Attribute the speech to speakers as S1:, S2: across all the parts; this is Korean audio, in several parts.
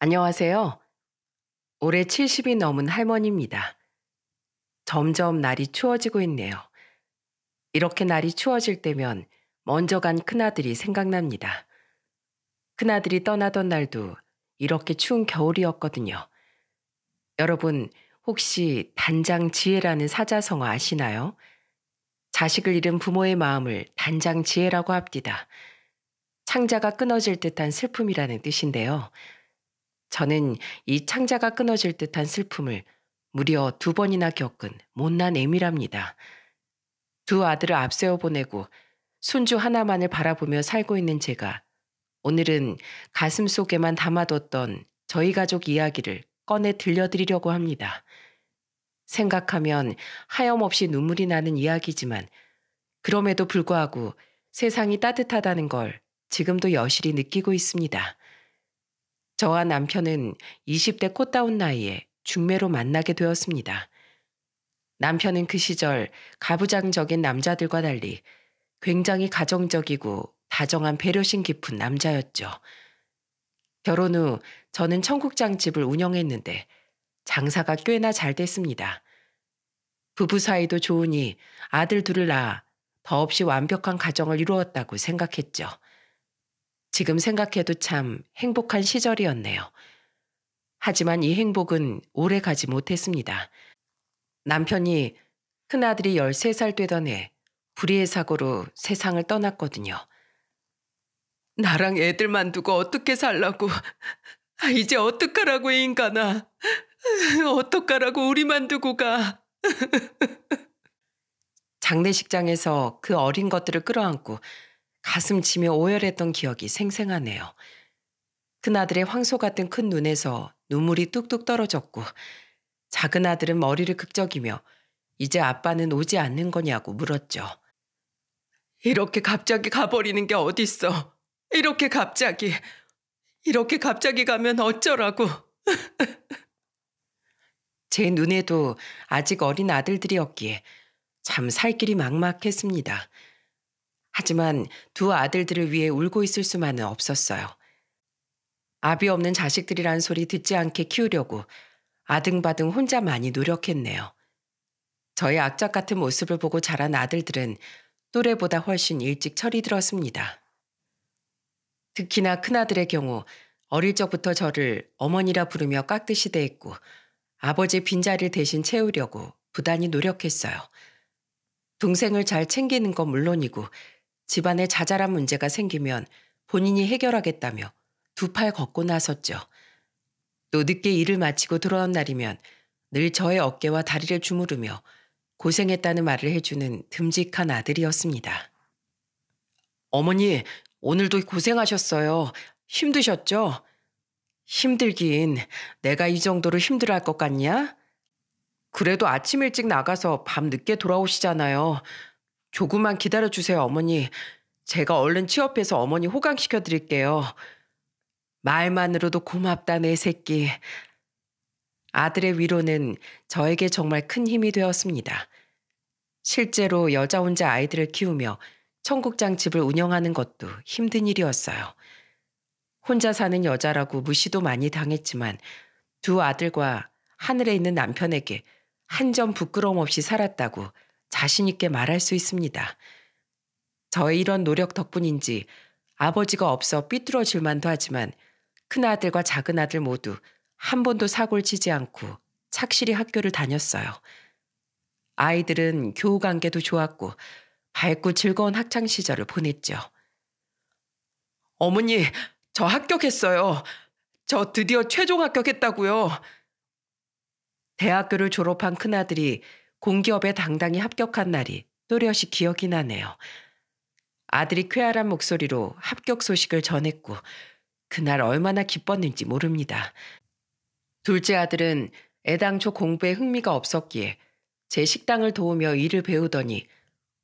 S1: 안녕하세요. 올해 70이 넘은 할머니입니다. 점점 날이 추워지고 있네요. 이렇게 날이 추워질 때면 먼저 간 큰아들이 생각납니다. 큰아들이 떠나던 날도 이렇게 추운 겨울이었거든요. 여러분, 혹시 단장 지혜라는 사자성어 아시나요? 자식을 잃은 부모의 마음을 단장 지혜라고 합디다. 창자가 끊어질 듯한 슬픔이라는 뜻인데요. 저는 이 창자가 끊어질 듯한 슬픔을 무려 2번이나 겪은 못난 애미랍니다. 두 아들을 앞세워 보내고 손주 하나만을 바라보며 살고 있는 제가 오늘은 가슴속에만 담아뒀던 저희 가족 이야기를 꺼내 들려드리려고 합니다. 생각하면 하염없이 눈물이 나는 이야기지만 그럼에도 불구하고 세상이 따뜻하다는 걸 지금도 여실히 느끼고 있습니다. 저와 남편은 20대 꽃다운 나이에 중매로 만나게 되었습니다. 남편은 그 시절 가부장적인 남자들과 달리 굉장히 가정적이고 다정한 배려심 깊은 남자였죠. 결혼 후 저는 청국장집을 운영했는데 장사가 꽤나 잘 됐습니다. 부부 사이도 좋으니 아들 둘을 낳아 더없이 완벽한 가정을 이루었다고 생각했죠. 지금 생각해도 참 행복한 시절이었네요. 하지만 이 행복은 오래 가지 못했습니다. 남편이 큰아들이 13살 되던 해 불의의 사고로 세상을 떠났거든요. 나랑 애들만 두고 어떻게 살라고. 이제 어떡하라고 이 인간아. 어떡하라고 우리만 두고 가. 장례식장에서 그 어린 것들을 끌어안고 가슴 치며 오열했던 기억이 생생하네요. 큰아들의 황소 같은 큰 눈에서 눈물이 뚝뚝 떨어졌고 작은 아들은 머리를 극적이며 이제 아빠는 오지 않는 거냐고 물었죠. 이렇게 갑자기 가버리는 게 어딨어. 이렇게 갑자기 가면 어쩌라고. 제 눈에도 아직 어린 아들들이었기에 참 살 길이 막막했습니다. 하지만 두 아들들을 위해 울고 있을 수만은 없었어요. 아비 없는 자식들이란 소리 듣지 않게 키우려고 아등바등 혼자 많이 노력했네요. 저의 악착 같은 모습을 보고 자란 아들들은 또래보다 훨씬 일찍 철이 들었습니다. 특히나 큰아들의 경우 어릴 적부터 저를 어머니라 부르며 깍듯이 대했고 아버지의 빈자리를 대신 채우려고 부단히 노력했어요. 동생을 잘 챙기는 건 물론이고 집안에 자잘한 문제가 생기면 본인이 해결하겠다며 두 팔 걷고 나섰죠. 또 늦게 일을 마치고 돌아온 날이면 늘 저의 어깨와 다리를 주무르며 고생했다는 말을 해주는 듬직한 아들이었습니다. 어머니, 오늘도 고생하셨어요. 힘드셨죠? 힘들긴 내가 이 정도로 힘들어할 것 같냐? 그래도 아침 일찍 나가서 밤 늦게 돌아오시잖아요. 조금만 기다려주세요, 어머니. 제가 얼른 취업해서 어머니 호강시켜 드릴게요. 말만으로도 고맙다, 내 새끼. 아들의 위로는 저에게 정말 큰 힘이 되었습니다. 실제로 여자 혼자 아이들을 키우며 청국장 집을 운영하는 것도 힘든 일이었어요. 혼자 사는 여자라고 무시도 많이 당했지만 두 아들과 하늘에 있는 남편에게 한 점 부끄러움 없이 살았다고 자신 있게 말할 수 있습니다. 저의 이런 노력 덕분인지 아버지가 없어 삐뚤어질 만도 하지만 큰아들과 작은아들 모두 한 번도 사고를 치지 않고 착실히 학교를 다녔어요. 아이들은 교우 관계도 좋았고 밝고 즐거운 학창 시절을 보냈죠. 어머니, 저 합격했어요. 저 드디어 최종 합격했다고요. 대학교를 졸업한 큰아들이 공기업에 당당히 합격한 날이 또렷이 기억이 나네요. 아들이 쾌활한 목소리로 합격 소식을 전했고 그날 얼마나 기뻤는지 모릅니다. 둘째 아들은 애당초 공부에 흥미가 없었기에 제 식당을 도우며 일을 배우더니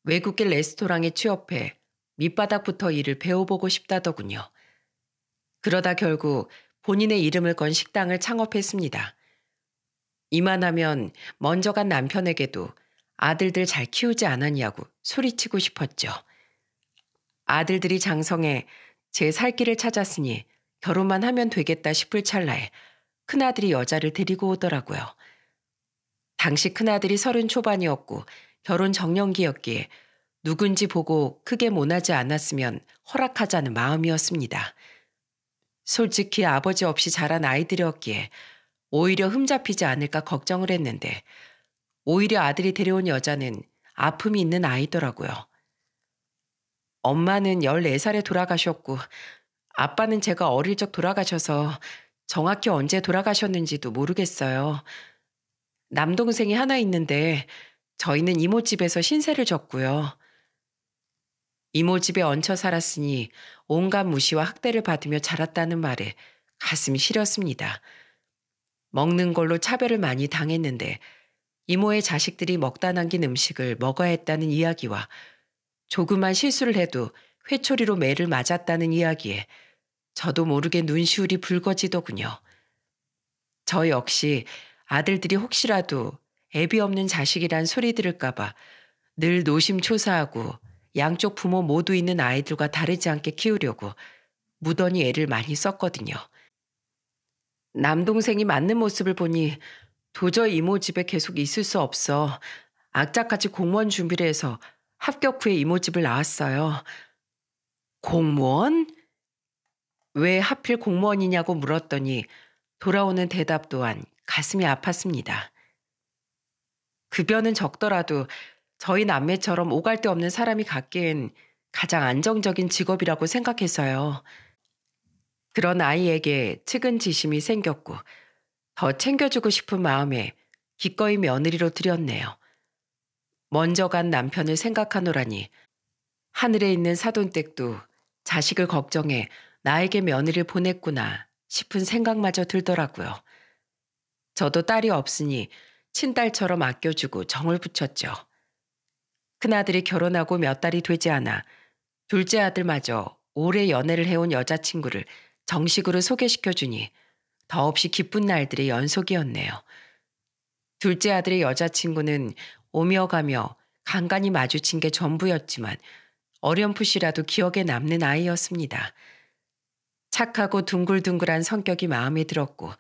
S1: 외국계 레스토랑에 취업해 밑바닥부터 일을 배워보고 싶다더군요. 그러다 결국 본인의 이름을 건 식당을 창업했습니다. 이만하면 먼저 간 남편에게도 아들들 잘 키우지 않았냐고 소리치고 싶었죠. 아들들이 장성해 제 살 길을 찾았으니 결혼만 하면 되겠다 싶을 찰나에 큰아들이 여자를 데리고 오더라고요. 당시 큰아들이 30 초반이었고 결혼 정년기였기에 누군지 보고 크게 모나지 않았으면 허락하자는 마음이었습니다. 솔직히 아버지 없이 자란 아이들이었기에 오히려 흠잡히지 않을까 걱정을 했는데 오히려 아들이 데려온 여자는 아픔이 있는 아이더라고요. 엄마는 14살에 돌아가셨고 아빠는 제가 어릴 적 돌아가셔서 정확히 언제 돌아가셨는지도 모르겠어요. 남동생이 하나 있는데 저희는 이모집에서 신세를 졌고요. 이모집에 얹혀 살았으니 온갖 무시와 학대를 받으며 자랐다는 말에 가슴이 시렸습니다. 먹는 걸로 차별을 많이 당했는데 이모의 자식들이 먹다 남긴 음식을 먹어야 했다는 이야기와 조그만 실수를 해도 회초리로 매를 맞았다는 이야기에 저도 모르게 눈시울이 붉어지더군요. 저 역시 아들들이 혹시라도 애비 없는 자식이란 소리 들을까봐 늘 노심초사하고 양쪽 부모 모두 있는 아이들과 다르지 않게 키우려고 무던히 애를 많이 썼거든요. 남동생이 맞는 모습을 보니 도저히 이모 집에 계속 있을 수 없어 악착같이 공무원 준비를 해서 합격 후에 이모 집을 나왔어요. 공무원? 왜 하필 공무원이냐고 물었더니 돌아오는 대답 또한 가슴이 아팠습니다. 급여는 적더라도 저희 남매처럼 오갈 데 없는 사람이 갖기엔 가장 안정적인 직업이라고 생각해서요. 그런 아이에게 측은지심이 생겼고 더 챙겨주고 싶은 마음에 기꺼이 며느리로 들였네요. 먼저 간 남편을 생각하노라니 하늘에 있는 사돈댁도 자식을 걱정해 나에게 며느리를 보냈구나 싶은 생각마저 들더라고요. 저도 딸이 없으니 친딸처럼 아껴주고 정을 붙였죠. 큰아들이 결혼하고 몇 달이 되지 않아 둘째 아들마저 오래 연애를 해온 여자친구를 정식으로 소개시켜주니 더없이 기쁜 날들의 연속이었네요. 둘째 아들의 여자친구는 오며 가며 간간히 마주친 게 전부였지만 어렴풋이라도 기억에 남는 아이였습니다. 착하고 둥글둥글한 성격이 마음에 들었고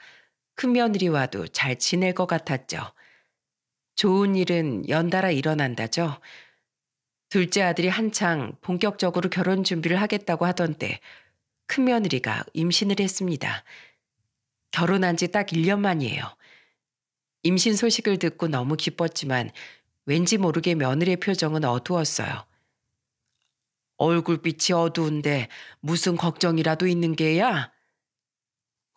S1: 큰며느리와도 잘 지낼 것 같았죠. 좋은 일은 연달아 일어난다죠. 둘째 아들이 한창 본격적으로 결혼 준비를 하겠다고 하던 때 큰며느리가 임신을 했습니다. 결혼한 지 딱 1년 만이에요. 임신 소식을 듣고 너무 기뻤지만 왠지 모르게 며느리의 표정은 어두웠어요. 얼굴빛이 어두운데 무슨 걱정이라도 있는 게야?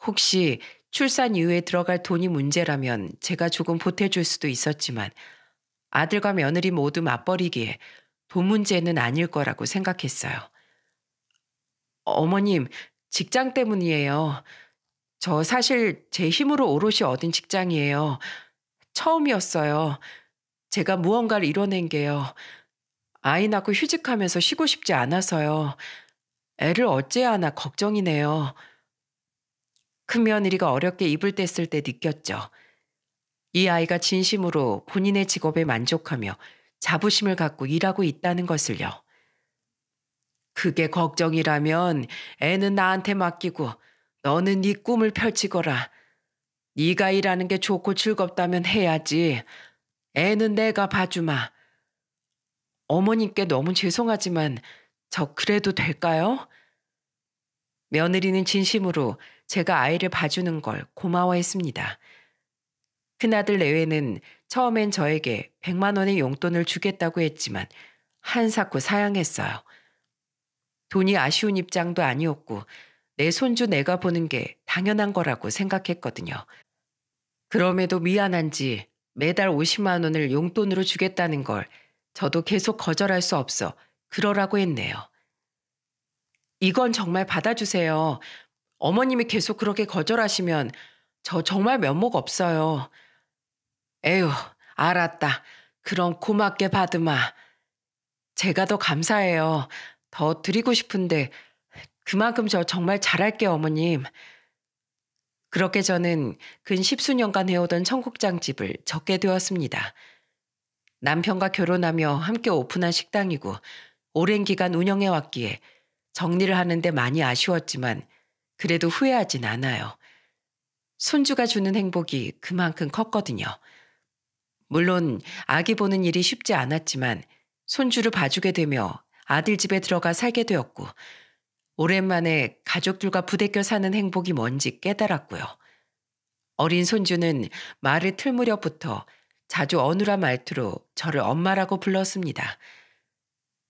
S1: 혹시 출산 이후에 들어갈 돈이 문제라면 제가 조금 보태줄 수도 있었지만 아들과 며느리 모두 맞벌이기에 돈 문제는 아닐 거라고 생각했어요. 어머님, 직장 때문이에요. 저 사실 제 힘으로 오롯이 얻은 직장이에요. 처음이었어요. 제가 무언가를 이뤄낸 게요. 아이 낳고 휴직하면서 쉬고 싶지 않아서요. 애를 어째야 하나 걱정이네요. 큰며느리가 어렵게 입을 뗐을 때 느꼈죠. 이 아이가 진심으로 본인의 직업에 만족하며 자부심을 갖고 일하고 있다는 것을요. 그게 걱정이라면 애는 나한테 맡기고 너는 네 꿈을 펼치거라. 네가 일하는 게 좋고 즐겁다면 해야지. 애는 내가 봐주마. 어머님께 너무 죄송하지만 저 그래도 될까요? 며느리는 진심으로 제가 아이를 봐주는 걸 고마워했습니다. 큰아들 내외는 처음엔 저에게 100만 원의 용돈을 주겠다고 했지만 한사코 사양했어요. 돈이 아쉬운 입장도 아니었고 내 손주 내가 보는 게 당연한 거라고 생각했거든요. 그럼에도 미안한지 매달 50만 원을 용돈으로 주겠다는 걸 저도 계속 거절할 수 없어 그러라고 했네요. 이건 정말 받아주세요. 어머님이 계속 그렇게 거절하시면 저 정말 면목 없어요. 에휴, 알았다. 그럼 고맙게 받으마. 제가 더 감사해요. 더 드리고 싶은데 그만큼 저 정말 잘할게요, 어머님. 그렇게 저는 근 10수년간 해오던 청국장집을 접게 되었습니다. 남편과 결혼하며 함께 오픈한 식당이고 오랜 기간 운영해왔기에 정리를 하는데 많이 아쉬웠지만 그래도 후회하진 않아요. 손주가 주는 행복이 그만큼 컸거든요. 물론 아기 보는 일이 쉽지 않았지만 손주를 봐주게 되며 아들 집에 들어가 살게 되었고 오랜만에 가족들과 부대껴 사는 행복이 뭔지 깨달았고요. 어린 손주는 말을 틀 무렵부터 자주 어눌한 말투로 저를 엄마라고 불렀습니다.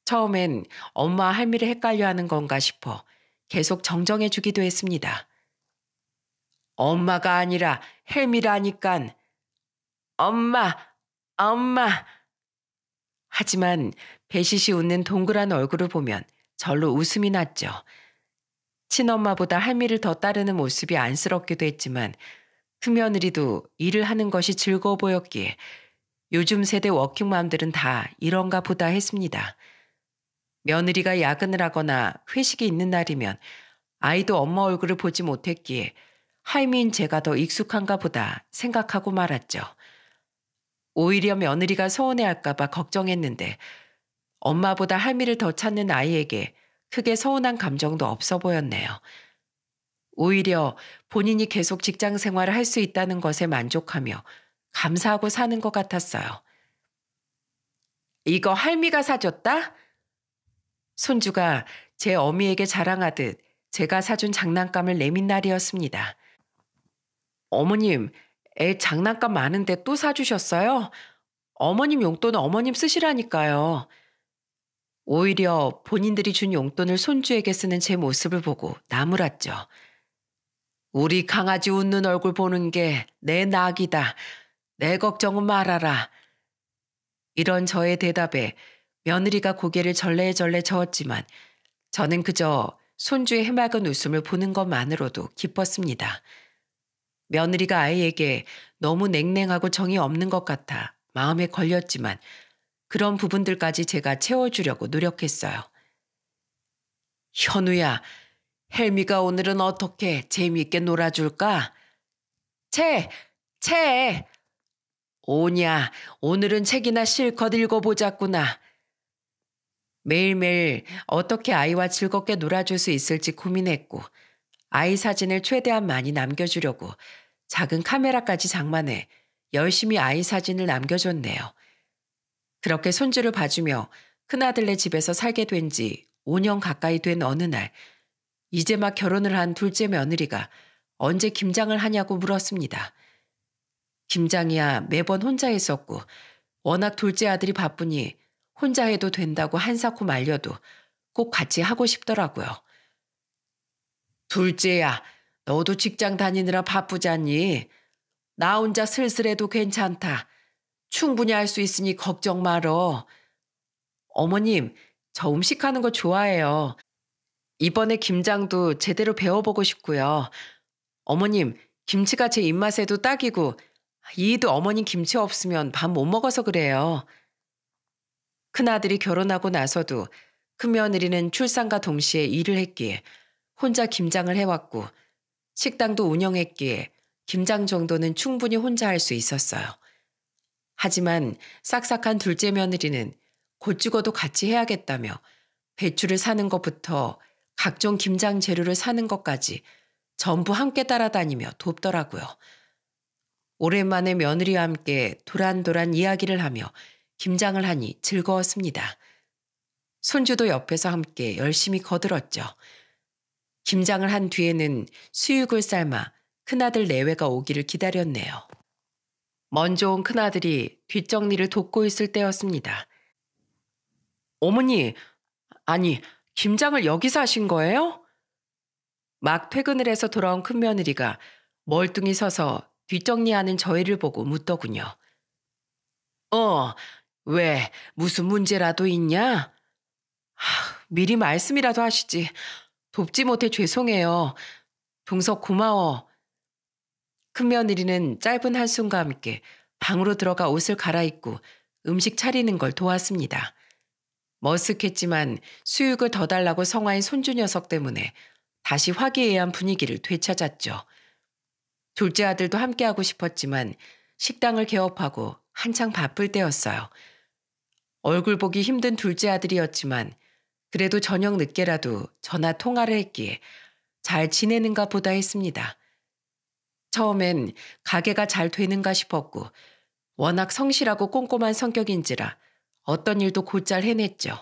S1: 처음엔 엄마 할미를 헷갈려 하는 건가 싶어 계속 정정해 주기도 했습니다. 엄마가 아니라 헬미라니깐. 엄마, 엄마. 하지만 배시시 웃는 동그란 얼굴을 보면 절로 웃음이 났죠. 친엄마보다 할미를 더 따르는 모습이 안쓰럽기도 했지만 큰며느리도 일을 하는 것이 즐거워 보였기에 요즘 세대 워킹맘들은 다 이런가 보다 했습니다. 며느리가 야근을 하거나 회식이 있는 날이면 아이도 엄마 얼굴을 보지 못했기에 할미인 제가 더 익숙한가 보다 생각하고 말았죠. 오히려 며느리가 서운해할까 봐 걱정했는데 엄마보다 할미를 더 찾는 아이에게 크게 서운한 감정도 없어 보였네요. 오히려 본인이 계속 직장 생활을 할 수 있다는 것에 만족하며 감사하고 사는 것 같았어요. 이거 할미가 사줬다? 손주가 제 어미에게 자랑하듯 제가 사준 장난감을 내민 날이었습니다. 어머님, 애 장난감 많은데 또 사주셨어요? 어머님 용돈은 어머님 쓰시라니까요. 오히려 본인들이 준 용돈을 손주에게 쓰는 제 모습을 보고 나무랐죠. 우리 강아지 웃는 얼굴 보는 게 내 낙이다. 내 걱정은 말아라. 이런 저의 대답에 며느리가 고개를 절레절레 저었지만 저는 그저 손주의 해맑은 웃음을 보는 것만으로도 기뻤습니다. 며느리가 아이에게 너무 냉랭하고 정이 없는 것 같아 마음에 걸렸지만 그런 부분들까지 제가 채워주려고 노력했어요. 현우야, 헬미가 오늘은 어떻게 재미있게 놀아줄까? 채! 오냐, 오늘은 책이나 실컷 읽어보자꾸나. 매일매일 어떻게 아이와 즐겁게 놀아줄 수 있을지 고민했고 아이 사진을 최대한 많이 남겨주려고 작은 카메라까지 장만해 열심히 아이 사진을 남겨줬네요. 그렇게 손주를 봐주며 큰아들네 집에서 살게 된 지 5년 가까이 된 어느 날 이제 막 결혼을 한 둘째 며느리가 언제 김장을 하냐고 물었습니다. 김장이야 매번 혼자 했었고 워낙 둘째 아들이 바쁘니 혼자 해도 된다고 한사코 말려도 꼭 같이 하고 싶더라고요. 둘째야, 너도 직장 다니느라 바쁘잖니? 나 혼자 슬슬해도 괜찮다. 충분히 할 수 있으니 걱정 말어. 어머님, 저 음식하는 거 좋아해요. 이번에 김장도 제대로 배워보고 싶고요. 어머님, 김치가 제 입맛에도 딱이고 이도 어머님 김치 없으면 밥 못 먹어서 그래요. 큰아들이 결혼하고 나서도 큰며느리는 출산과 동시에 일을 했기에 혼자 김장을 해왔고 식당도 운영했기에 김장 정도는 충분히 혼자 할 수 있었어요. 하지만 싹싹한 둘째 며느리는 곧 죽어도 같이 해야겠다며 배추를 사는 것부터 각종 김장 재료를 사는 것까지 전부 함께 따라다니며 돕더라고요. 오랜만에 며느리와 함께 도란도란 이야기를 하며 김장을 하니 즐거웠습니다. 손주도 옆에서 함께 열심히 거들었죠. 김장을 한 뒤에는 수육을 삶아 큰아들 내외가 오기를 기다렸네요. 먼저 온 큰아들이 뒷정리를 돕고 있을 때였습니다. 어머니, 아니, 김장을 여기서 하신 거예요? 막 퇴근을 해서 돌아온 큰며느리가 멀뚱히 서서 뒷정리하는 저희를 보고 묻더군요. 왜, 무슨 문제라도 있냐? 미리 말씀이라도 하시지. 돕지 못해 죄송해요. 동석 고마워. 큰며느리는 짧은 한숨과 함께 방으로 들어가 옷을 갈아입고 음식 차리는 걸 도왔습니다. 머쓱했지만 수육을 더 달라고 성화인 손주 녀석 때문에 다시 화기애애한 분위기를 되찾았죠. 둘째 아들도 함께하고 싶었지만 식당을 개업하고 한창 바쁠 때였어요. 얼굴 보기 힘든 둘째 아들이었지만 그래도 저녁 늦게라도 전화 통화를 했기에 잘 지내는가 보다 했습니다. 처음엔 가게가 잘 되는가 싶었고 워낙 성실하고 꼼꼼한 성격인지라 어떤 일도 곧잘 해냈죠.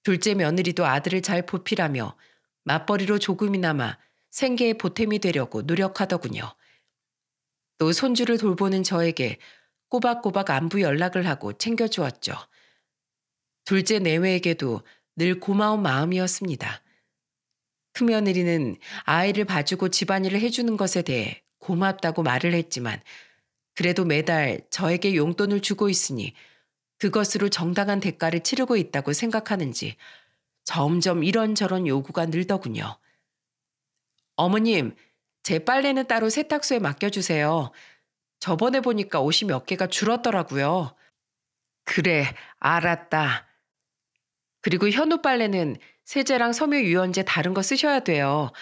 S1: 둘째 며느리도 아들을 잘 보필하며 맞벌이로 조금이나마 생계에 보탬이 되려고 노력하더군요. 또 손주를 돌보는 저에게 꼬박꼬박 안부 연락을 하고 챙겨주었죠. 둘째 내외에게도 늘 고마운 마음이었습니다. 큰며느리는 아이를 봐주고 집안일을 해주는 것에 대해 고맙다고 말을 했지만 그래도 매달 저에게 용돈을 주고 있으니 그것으로 정당한 대가를 치르고 있다고 생각하는지 점점 이런저런 요구가 늘더군요. 어머님, 제 빨래는 따로 세탁소에 맡겨주세요. 저번에 보니까 옷이 몇 개가 줄었더라고요. 그래, 알았다. 그리고 현우 빨래는 세제랑 섬유 유연제 다른 거 쓰셔야 돼요.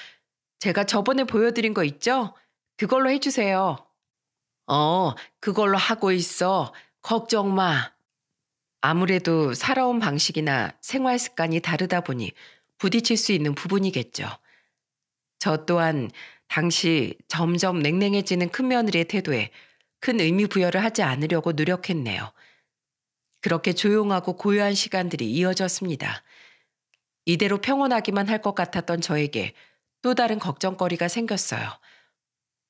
S1: 제가 저번에 보여드린 거 있죠? 그걸로 해주세요. 그걸로 하고 있어. 걱정 마. 아무래도 살아온 방식이나 생활 습관이 다르다 보니 부딪힐 수 있는 부분이겠죠. 저 또한 당시 점점 냉랭해지는 큰며느리의 태도에 큰 의미 부여를 하지 않으려고 노력했네요. 그렇게 조용하고 고요한 시간들이 이어졌습니다. 이대로 평온하기만 할 것 같았던 저에게 또 다른 걱정거리가 생겼어요.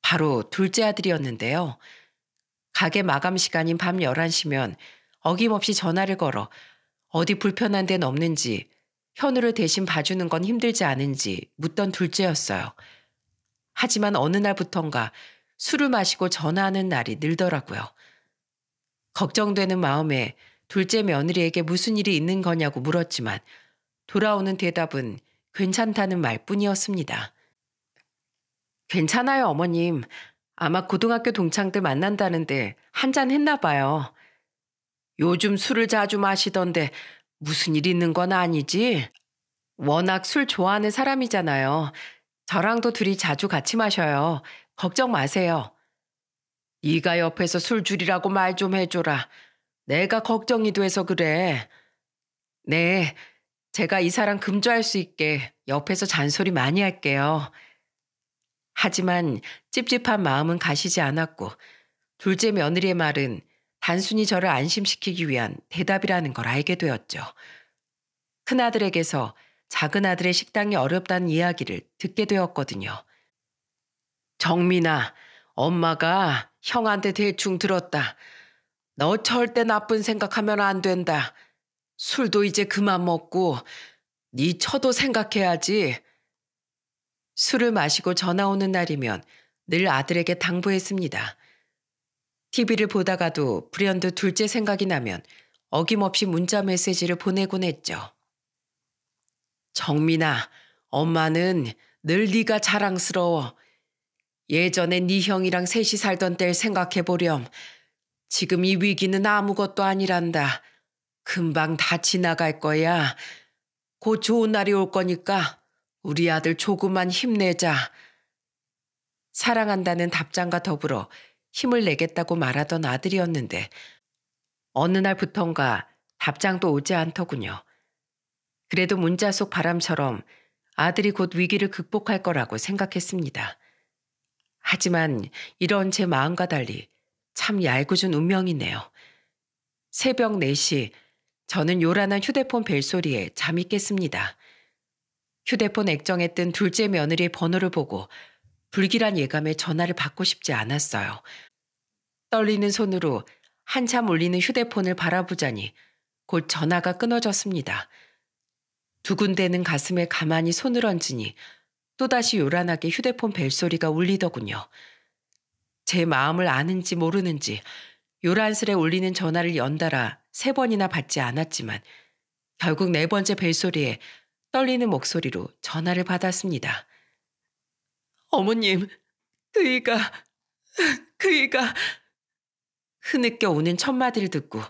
S1: 바로 둘째 아들이었는데요. 가게 마감 시간인 밤 11시면 어김없이 전화를 걸어 어디 불편한 데는 없는지, 현우를 대신 봐주는 건 힘들지 않은지 묻던 둘째였어요. 하지만 어느 날부턴가 술을 마시고 전화하는 날이 늘더라고요. 걱정되는 마음에 둘째 며느리에게 무슨 일이 있는 거냐고 물었지만 돌아오는 대답은 괜찮다는 말뿐이었습니다. 괜찮아요, 어머님. 아마 고등학교 동창들 만난다는데 한잔 했나 봐요. 요즘 술을 자주 마시던데 무슨 일 있는 건 아니지? 워낙 술 좋아하는 사람이잖아요. 저랑도 둘이 자주 같이 마셔요. 걱정 마세요. 네가 옆에서 술 줄이라고 말 좀 해줘라. 내가 걱정이 돼서 그래. 네, 제가 이 사람 금주할 수 있게 옆에서 잔소리 많이 할게요. 하지만 찝찝한 마음은 가시지 않았고 둘째 며느리의 말은 단순히 저를 안심시키기 위한 대답이라는 걸 알게 되었죠. 큰아들에게서 작은아들의 식당이 어렵다는 이야기를 듣게 되었거든요. 정민아, 엄마가 형한테 대충 들었다. 너 절대 나쁜 생각하면 안 된다. 술도 이제 그만 먹고 네 처도 생각해야지. 술을 마시고 전화 오는 날이면 늘 아들에게 당부했습니다. TV를 보다가도 불현듯 둘째 생각이 나면 어김없이 문자 메시지를 보내곤 했죠. 정민아, 엄마는 늘 네가 자랑스러워. 예전에 네 형이랑 셋이 살던 때를 생각해보렴. 지금 이 위기는 아무것도 아니란다. 금방 다 지나갈 거야. 곧 좋은 날이 올 거니까 우리 아들 조금만 힘내자. 사랑한다는 답장과 더불어 힘을 내겠다고 말하던 아들이었는데 어느 날부턴가 답장도 오지 않더군요. 그래도 문자 속 바람처럼 아들이 곧 위기를 극복할 거라고 생각했습니다. 하지만 이런 제 마음과 달리 참 얄궂은 운명이네요. 새벽 4시 저는 요란한 휴대폰 벨소리에 잠이 깼습니다. 휴대폰 액정에 뜬 둘째 며느리의 번호를 보고 불길한 예감에 전화를 받고 싶지 않았어요. 떨리는 손으로 한참 울리는 휴대폰을 바라보자니 곧 전화가 끊어졌습니다. 두근대는 가슴에 가만히 손을 얹으니 또다시 요란하게 휴대폰 벨소리가 울리더군요. 제 마음을 아는지 모르는지 요란스레 울리는 전화를 연달아 3번이나 받지 않았지만 결국 4번째 벨소리에 떨리는 목소리로 전화를 받았습니다. 어머님, 그이가 흐느껴 우는 첫마디를 듣고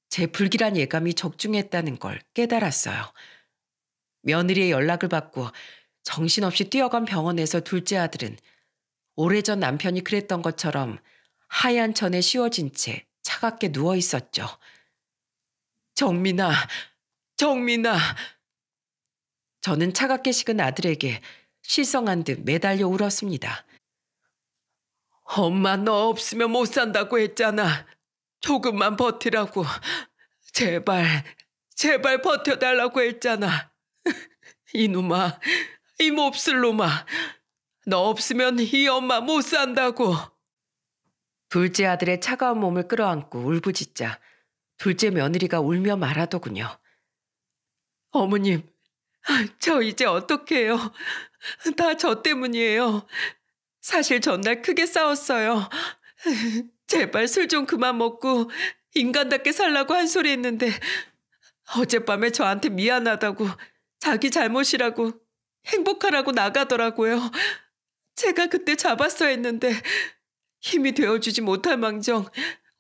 S1: 제 불길한 예감이 적중했다는 걸 깨달았어요. 며느리의 연락을 받고 정신없이 뛰어간 병원에서 둘째 아들은 오래전 남편이 그랬던 것처럼 하얀 천에 씌워진 채 차갑게 누워 있었죠. 정민아. 저는 차갑게 식은 아들에게 시성한 듯 매달려 울었습니다. 엄마 너 없으면 못 산다고 했잖아. 조금만 버티라고. 제발, 제발 버텨달라고 했잖아. 이놈아, 이 몹쓸 놈아. 너 없으면 이 엄마 못 산다고. 둘째 아들의 차가운 몸을 끌어안고 울부짖자 둘째 며느리가 울며 말하더군요. 어머님, 저 이제 어떡해요. 다 저 때문이에요. 사실 전날 크게 싸웠어요. 제발 술 좀 그만 먹고 인간답게 살라고 한 소리 했는데 어젯밤에 저한테 미안하다고 자기 잘못이라고 행복하라고 나가더라고요. 제가 그때 잡았어야 했는데 힘이 되어주지 못할 망정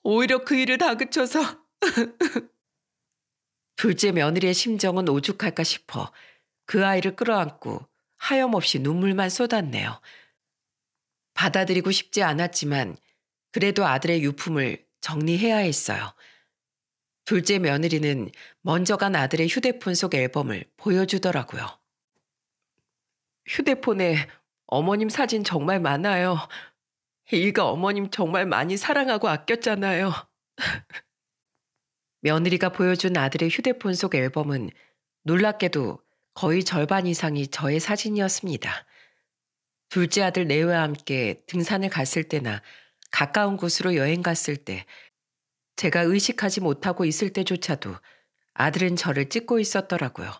S1: 오히려 그 일을 다그쳐서 둘째 며느리의 심정은 오죽할까 싶어 그 아이를 끌어안고 하염없이 눈물만 쏟았네요. 받아들이고 싶지 않았지만 그래도 아들의 유품을 정리해야 했어요. 둘째 며느리는 먼저 간 아들의 휴대폰 속 앨범을 보여주더라고요. 휴대폰에 어머님 사진 정말 많아요. 이가 어머님 정말 많이 사랑하고 아꼈잖아요. 며느리가 보여준 아들의 휴대폰 속 앨범은 놀랍게도 거의 절반 이상이 저의 사진이었습니다. 둘째 아들 내외와 함께 등산을 갔을 때나 가까운 곳으로 여행 갔을 때 제가 의식하지 못하고 있을 때조차도 아들은 저를 찍고 있었더라고요.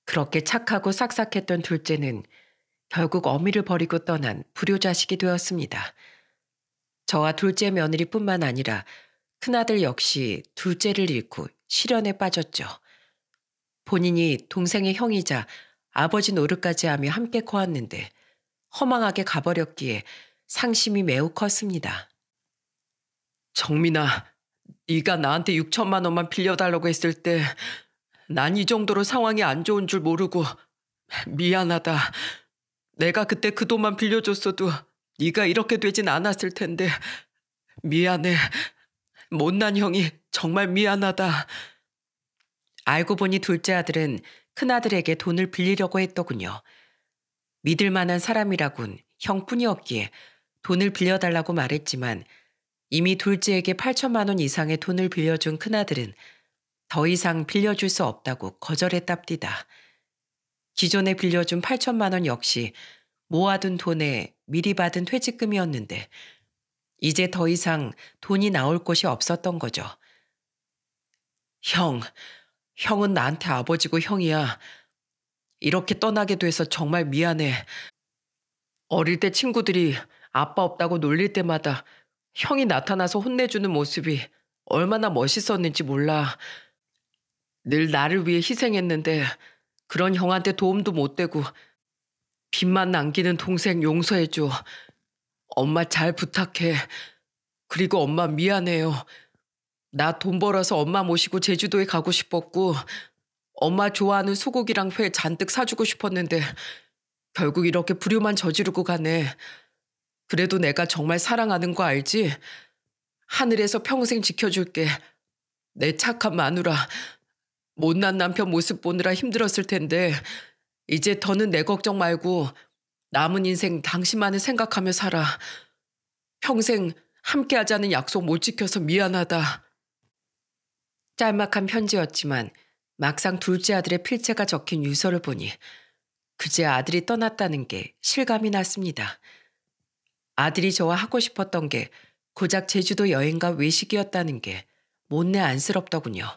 S1: 그렇게 착하고 싹싹했던 둘째는 결국 어미를 버리고 떠난 불효자식이 되었습니다. 저와 둘째 며느리뿐만 아니라 큰아들 역시 둘째를 잃고 시련에 빠졌죠. 본인이 동생의 형이자 아버지 노릇까지 하며 함께 커왔는데 허망하게 가버렸기에 상심이 매우 컸습니다. 정민아, 네가 나한테 6천만 원만 빌려달라고 했을 때 난 이 정도로 상황이 안 좋은 줄 모르고 미안하다. 내가 그때 그 돈만 빌려줬어도 네가 이렇게 되진 않았을 텐데 미안해. 못난 형이 정말 미안하다. 알고 보니 둘째 아들은 큰아들에게 돈을 빌리려고 했더군요. 믿을 만한 사람이라곤 형뿐이었기에 돈을 빌려달라고 말했지만 이미 둘째에게 8천만 원 이상의 돈을 빌려준 큰아들은 더 이상 빌려줄 수 없다고 거절했답니다. 기존에 빌려준 8천만 원 역시 모아둔 돈에 미리 받은 퇴직금이었는데 이제 더 이상 돈이 나올 곳이 없었던 거죠. 형은 나한테 아버지고 형이야. 이렇게 떠나게 돼서 정말 미안해. 어릴 때 친구들이 아빠 없다고 놀릴 때마다 형이 나타나서 혼내주는 모습이 얼마나 멋있었는지 몰라. 늘 나를 위해 희생했는데 그런 형한테 도움도 못 되고 빚만 남기는 동생 용서해줘. 엄마 잘 부탁해. 그리고 엄마 미안해요. 나 돈 벌어서 엄마 모시고 제주도에 가고 싶었고 엄마 좋아하는 소고기랑 회 잔뜩 사주고 싶었는데 결국 이렇게 불효만 저지르고 가네. 그래도 내가 정말 사랑하는 거 알지? 하늘에서 평생 지켜줄게. 내 착한 마누라. 못난 남편 모습 보느라 힘들었을 텐데 이제 더는 내 걱정 말고 남은 인생 당신만을 생각하며 살아. 평생 함께하자는 약속 못 지켜서 미안하다. 짤막한 편지였지만 막상 둘째 아들의 필체가 적힌 유서를 보니 그제 아들이 떠났다는 게 실감이 났습니다. 아들이 저와 하고 싶었던 게 고작 제주도 여행과 외식이었다는 게 못내 안쓰럽더군요.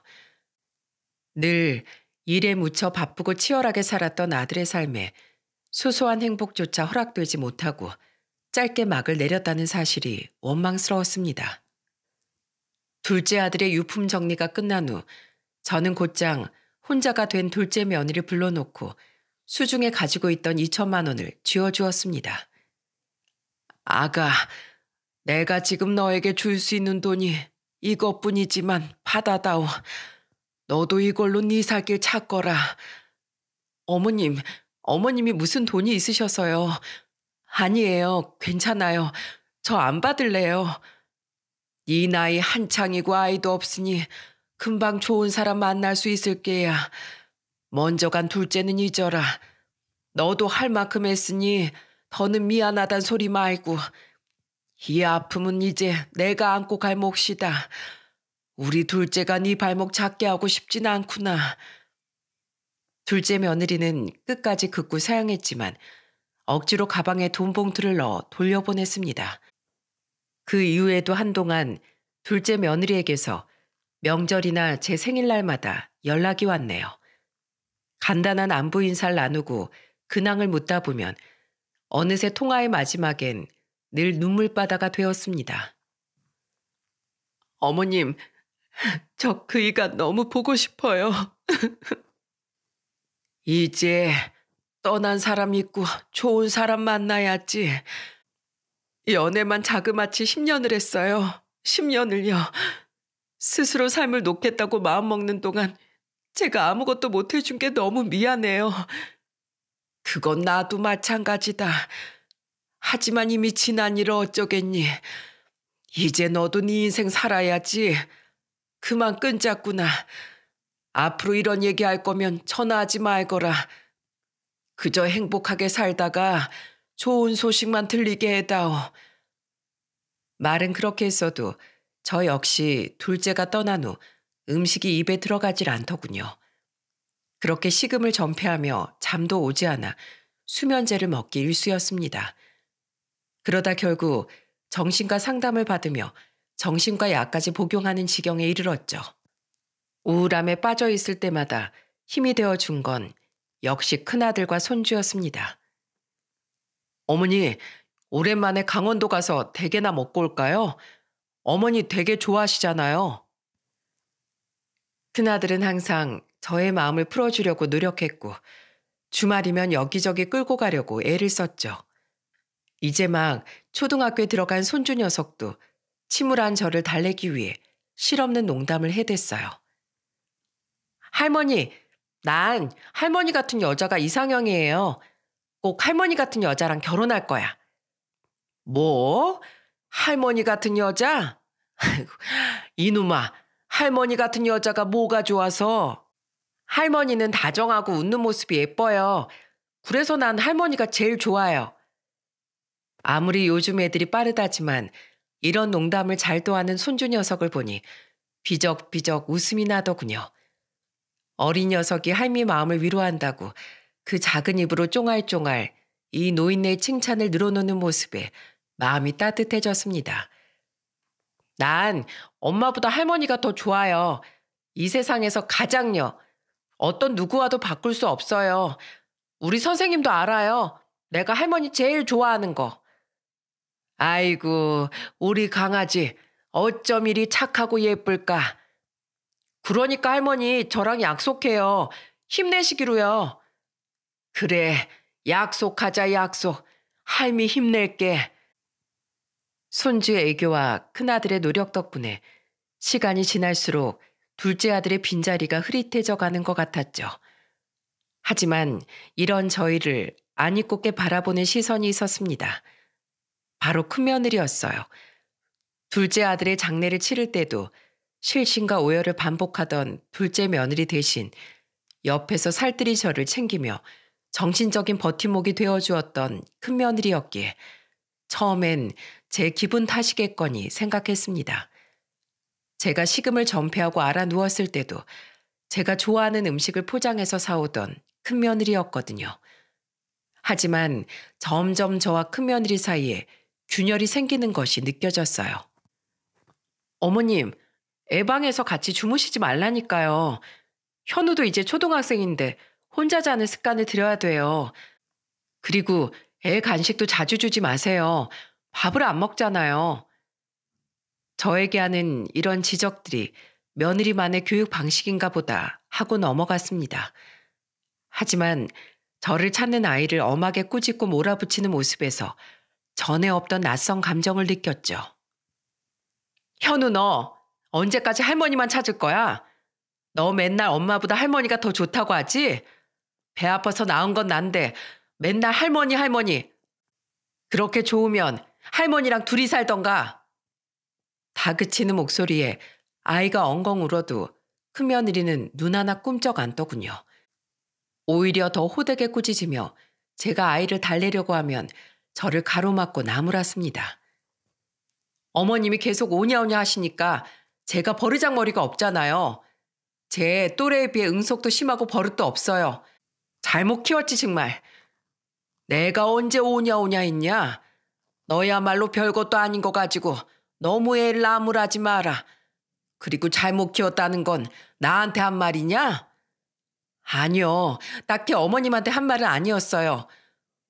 S1: 늘 일에 묻혀 바쁘고 치열하게 살았던 아들의 삶에 소소한 행복조차 허락되지 못하고 짧게 막을 내렸다는 사실이 원망스러웠습니다. 둘째 아들의 유품 정리가 끝난 후 저는 곧장 혼자가 된 둘째 며느리 불러놓고 수중에 가지고 있던 2천만 원을 쥐어주었습니다. 아가, 내가 지금 너에게 줄 수 있는 돈이 이것뿐이지만 받아다오. 너도 이걸로 네 살 길 찾거라. 어머님이 무슨 돈이 있으셔서요. 아니에요. 괜찮아요. 저 안 받을래요. 네 나이 한창이고 아이도 없으니 금방 좋은 사람 만날 수 있을 게야. 먼저 간 둘째는 잊어라. 너도 할 만큼 했으니 더는 미안하단 소리 말고 이 아픔은 이제 내가 안고 갈 몫이다. 우리 둘째가 네 발목 작게 하고 싶진 않구나. 둘째 며느리는 끝까지 극구 사양했지만 억지로 가방에 돈 봉투를 넣어 돌려보냈습니다. 그 이후에도 한동안 둘째 며느리에게서 명절이나 제 생일날마다 연락이 왔네요. 간단한 안부 인사를 나누고 근황을 묻다 보면 어느새 통화의 마지막엔 늘 눈물바다가 되었습니다. 어머님, 저 그이가 너무 보고 싶어요. 이제 떠난 사람 있고 좋은 사람 만나야지. 연애만 자그마치 10년을 했어요. 10년을요. 스스로 삶을 놓겠다고 마음먹는 동안 제가 아무것도 못 해준 게 너무 미안해요. 그건 나도 마찬가지다. 하지만 이미 지난 일을 어쩌겠니. 이제 너도 네 인생 살아야지. 그만 끊자꾸나. 앞으로 이런 얘기할 거면 전화하지 말거라. 그저 행복하게 살다가 좋은 소식만 들리게 해다오. 말은 그렇게 했어도 저 역시 둘째가 떠난 후 음식이 입에 들어가질 않더군요. 그렇게 식음을 전폐하며 잠도 오지 않아 수면제를 먹기 일쑤였습니다. 그러다 결국 정신과 상담을 받으며 정신과 약까지 복용하는 지경에 이르렀죠. 우울함에 빠져 있을 때마다 힘이 되어 준 건 역시 큰아들과 손주였습니다. 어머니, 오랜만에 강원도 가서 대게나 먹고 올까요? 어머니 되게 좋아하시잖아요. 큰아들은 항상 저의 마음을 풀어주려고 노력했고 주말이면 여기저기 끌고 가려고 애를 썼죠. 이제 막 초등학교에 들어간 손주 녀석도 침울한 저를 달래기 위해 실없는 농담을 해댔어요. 할머니, 난 할머니 같은 여자가 이상형이에요. 꼭 할머니 같은 여자랑 결혼할 거야. 뭐? 할머니 같은 여자? 아이고, 이놈아, 할머니 같은 여자가 뭐가 좋아서? 할머니는 다정하고 웃는 모습이 예뻐요. 그래서 난 할머니가 제일 좋아요. 아무리 요즘 애들이 빠르다지만 이런 농담을 잘 도하는 손주 녀석을 보니 비적비적 웃음이 나더군요. 어린 녀석이 할미 마음을 위로한다고 그 작은 입으로 쫑알쫑알 이 노인네의 칭찬을 늘어놓는 모습에 마음이 따뜻해졌습니다. 난 엄마보다 할머니가 더 좋아요. 이 세상에서 가장요. 어떤 누구와도 바꿀 수 없어요. 우리 선생님도 알아요. 내가 할머니 제일 좋아하는 거. 아이고, 우리 강아지 어쩜 이리 착하고 예쁠까. 그러니까 할머니 저랑 약속해요. 힘내시기로요. 그래, 약속하자 약속. 할미 힘낼게. 손주의 애교와 큰아들의 노력 덕분에 시간이 지날수록 둘째 아들의 빈자리가 흐릿해져 가는 것 같았죠. 하지만 이런 저희를 안 잊고 바라보는 시선이 있었습니다. 바로 큰며느리였어요. 둘째 아들의 장례를 치를 때도 실신과 오열을 반복하던 둘째 며느리 대신 옆에서 살뜰히 저를 챙기며 정신적인 버팀목이 되어주었던 큰며느리였기에 처음엔 제 기분 탓이겠거니 생각했습니다. 제가 식음을 전폐하고 알아 누웠을 때도 제가 좋아하는 음식을 포장해서 사오던 큰며느리였거든요. 하지만 점점 저와 큰며느리 사이에 균열이 생기는 것이 느껴졌어요. 어머님, 애방에서 같이 주무시지 말라니까요. 현우도 이제 초등학생인데 혼자 자는 습관을 들여야 돼요. 그리고 애 간식도 자주 주지 마세요. 밥을 안 먹잖아요. 저에게 하는 이런 지적들이 며느리만의 교육 방식인가 보다 하고 넘어갔습니다. 하지만 저를 찾는 아이를 엄하게 꾸짖고 몰아붙이는 모습에서 전에 없던 낯선 감정을 느꼈죠. 현우, 너 언제까지 할머니만 찾을 거야? 너 맨날 엄마보다 할머니가 더 좋다고 하지? 배 아파서 나은 건 난데 맨날 할머니 할머니. 그렇게 좋으면 할머니랑 둘이 살던가. 다그치는 목소리에 아이가 엉엉 울어도 큰며느리는 눈 하나 꿈쩍 안 떠군요. 오히려 더 호되게 꾸짖으며 제가 아이를 달래려고 하면 저를 가로막고 나무랐습니다. 어머님이 계속 오냐오냐 하시니까 제가 버르장머리가 없잖아요. 제 또래에 비해 응석도 심하고 버릇도 없어요. 잘못 키웠지 정말. 내가 언제 오냐오냐 했냐? 너야말로 별것도 아닌 거 가지고 너무 애를 나무라지 마라. 그리고 잘못 키웠다는 건 나한테 한 말이냐? 아니요. 딱히 어머님한테 한 말은 아니었어요.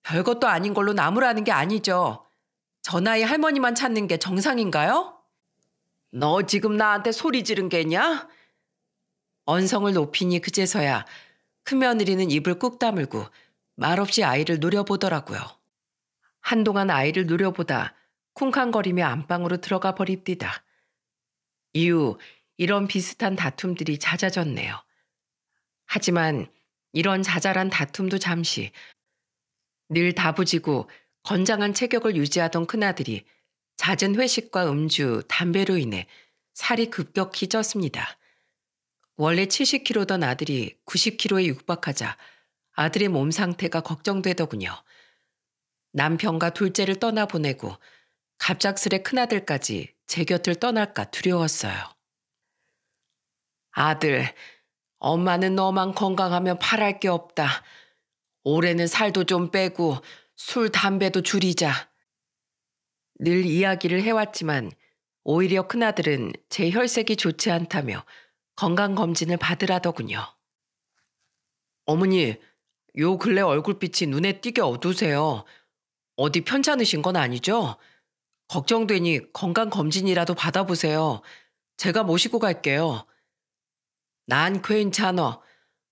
S1: 별것도 아닌 걸로 나무라는 게 아니죠. 저 나이 할머니만 찾는 게 정상인가요? 너 지금 나한테 소리 지른 게냐? 언성을 높이니 그제서야 큰며느리는 입을 꾹 다물고 말없이 아이를 노려보더라고요. 한동안 아이를 노려보다 쿵쾅거리며 안방으로 들어가 버립디다. 이후 이런 비슷한 다툼들이 잦아졌네요. 하지만 이런 자잘한 다툼도 잠시 늘 다부지고 건장한 체격을 유지하던 큰아들이 잦은 회식과 음주, 담배로 인해 살이 급격히 쪘습니다. 원래 70kg던 아들이 90kg에 육박하자 아들의 몸 상태가 걱정되더군요. 남편과 둘째를 떠나보내고 갑작스레 큰아들까지 제 곁을 떠날까 두려웠어요. 아들, 엄마는 너만 건강하면 바랄 게 없다. 올해는 살도 좀 빼고 술, 담배도 줄이자. 늘 이야기를 해왔지만 오히려 큰아들은 제 혈색이 좋지 않다며 건강검진을 받으라더군요. 어머니, 요 근래 얼굴빛이 눈에 띄게 어두우세요. 어디 편찮으신 건 아니죠? 걱정되니 건강검진이라도 받아보세요. 제가 모시고 갈게요. 난 괜찮어.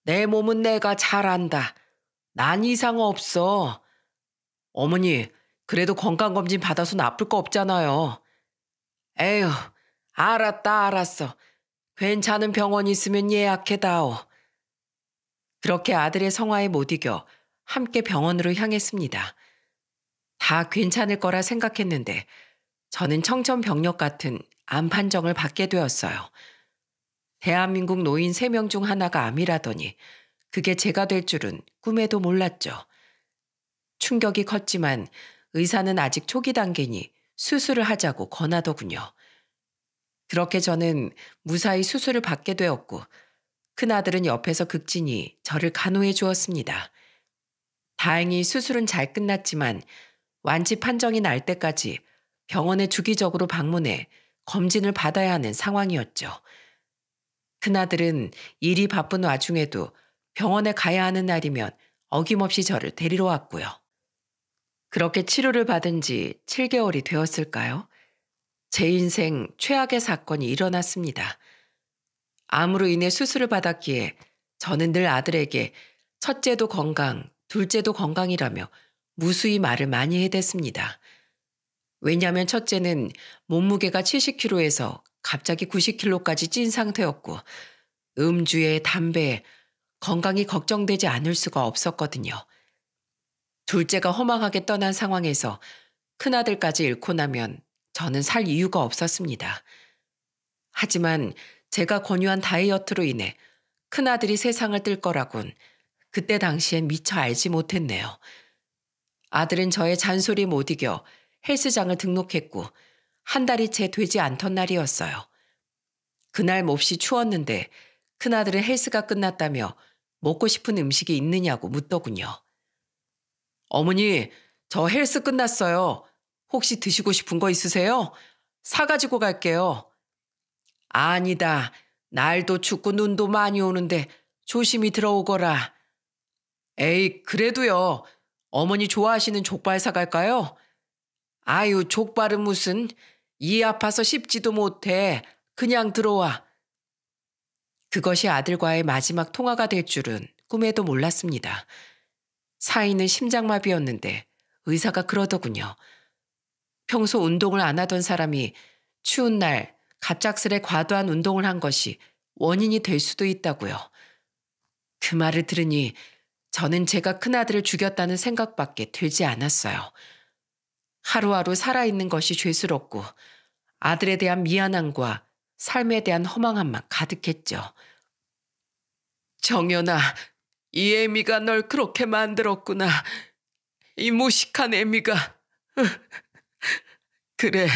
S1: 내 몸은 내가 잘 안다. 난 이상 없어. 어머니, 그래도 건강검진 받아서 나쁠 거 없잖아요. 에휴, 알았다, 알았어. 괜찮은 병원 있으면 예약해다오. 그렇게 아들의 성화에 못 이겨 함께 병원으로 향했습니다. 다 괜찮을 거라 생각했는데 저는 청천벽력 같은 암 판정을 받게 되었어요. 대한민국 노인 3명 중 하나가 암이라더니 그게 제가 될 줄은 꿈에도 몰랐죠. 충격이 컸지만 의사는 아직 초기 단계니 수술을 하자고 권하더군요. 그렇게 저는 무사히 수술을 받게 되었고 큰아들은 옆에서 극진히 저를 간호해 주었습니다. 다행히 수술은 잘 끝났지만 완치 판정이 날 때까지 병원에 주기적으로 방문해 검진을 받아야 하는 상황이었죠. 큰아들은 일이 바쁜 와중에도 병원에 가야 하는 날이면 어김없이 저를 데리러 왔고요. 그렇게 치료를 받은 지 7개월이 되었을까요? 제 인생 최악의 사건이 일어났습니다. 암으로 인해 수술을 받았기에 저는 늘 아들에게 첫째도 건강, 둘째도 건강이라며 무수히 말을 많이 해댔습니다. 왜냐하면 첫째는 몸무게가 70kg에서 갑자기 90kg까지 찐 상태였고 음주에 담배에 건강이 걱정되지 않을 수가 없었거든요. 둘째가 허망하게 떠난 상황에서 큰아들까지 잃고 나면 저는 살 이유가 없었습니다. 하지만 제가 권유한 다이어트로 인해 큰아들이 세상을 뜰 거라곤 그때 당시엔 미처 알지 못했네요. 아들은 저의 잔소리 못 이겨 헬스장을 등록했고 한 달이 채 되지 않던 날이었어요. 그날 몹시 추웠는데 큰아들은 헬스가 끝났다며 먹고 싶은 음식이 있느냐고 묻더군요. 어머니, 저 헬스 끝났어요. 혹시 드시고 싶은 거 있으세요? 사가지고 갈게요. 아니다. 날도 춥고 눈도 많이 오는데 조심히 들어오거라. 에이, 그래도요. 어머니 좋아하시는 족발 사갈까요? 아유, 족발은 무슨. 이 아파서 씹지도 못해. 그냥 들어와. 그것이 아들과의 마지막 통화가 될 줄은 꿈에도 몰랐습니다. 사인은 심장마비였는데 의사가 그러더군요. 평소 운동을 안 하던 사람이 추운 날 갑작스레 과도한 운동을 한 것이 원인이 될 수도 있다고요. 그 말을 들으니 저는 제가 큰아들을 죽였다는 생각밖에 들지 않았어요. 하루하루 살아있는 것이 죄스럽고 아들에 대한 미안함과 삶에 대한 허망함만 가득했죠. 정연아, 이 애미가 널 그렇게 만들었구나. 이 무식한 애미가. 그래,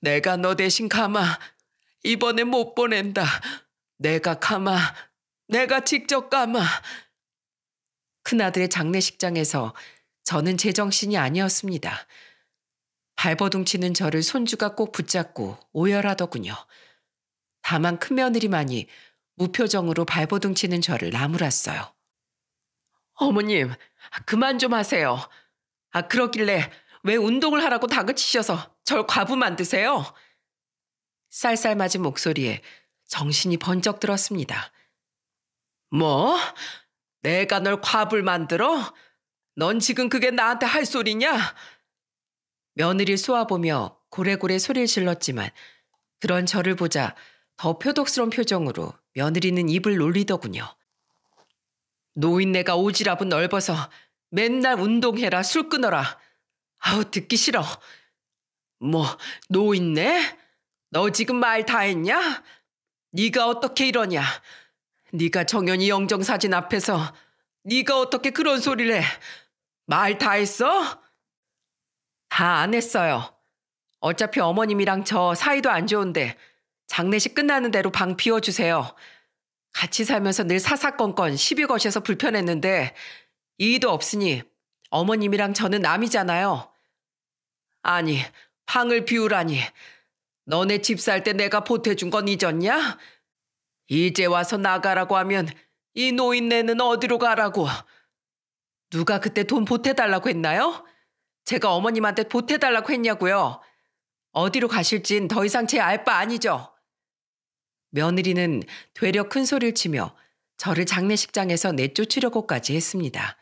S1: 내가 너 대신 가마. 이번에 못 보낸다. 내가 가마. 내가 직접 가마. 큰아들의 장례식장에서 저는 제정신이 아니었습니다. 발버둥 치는 저를 손주가 꼭 붙잡고 오열하더군요. 다만 큰며느리만이 무표정으로 발버둥 치는 저를 나무랐어요. 어머님, 그만 좀 하세요. 그러길래 왜 운동을 하라고 다그치셔서 절 과부 만드세요? 쌀쌀맞은 목소리에 정신이 번쩍 들었습니다. 뭐? 내가 널 과부를 만들어? 넌 지금 그게 나한테 할 소리냐? 며느리를 쏘아보며 고래고래 소리를 질렀지만 그런 저를 보자 더 표독스러운 표정으로 며느리는 입을 놀리더군요. 노인네가 오지랖은 넓어서 맨날 운동해라, 술 끊어라. 아우, 듣기 싫어. 뭐, 노인네? 너 지금 말 다 했냐? 네가 어떻게 이러냐? 네가 정연이 영정사진 앞에서 네가 어떻게 그런 소리를 해? 말 다 했어? 다 안 했어요. 어차피 어머님이랑 저 사이도 안 좋은데 장례식 끝나는 대로 방 비워주세요. 같이 살면서 늘 사사건건 시비 거셔서 불편했는데 이의도 없으니 어머님이랑 저는 남이잖아요. 아니, 방을 비우라니. 너네 집 살 때 내가 보태준 건 잊었냐? 이제 와서 나가라고 하면 이 노인네는 어디로 가라고? 누가 그때 돈 보태달라고 했나요? 제가 어머님한테 보태달라고 했냐고요. 어디로 가실진 더 이상 제 알 바 아니죠. 며느리는 되려 큰 소리를 치며 저를 장례식장에서 내쫓으려고까지 했습니다.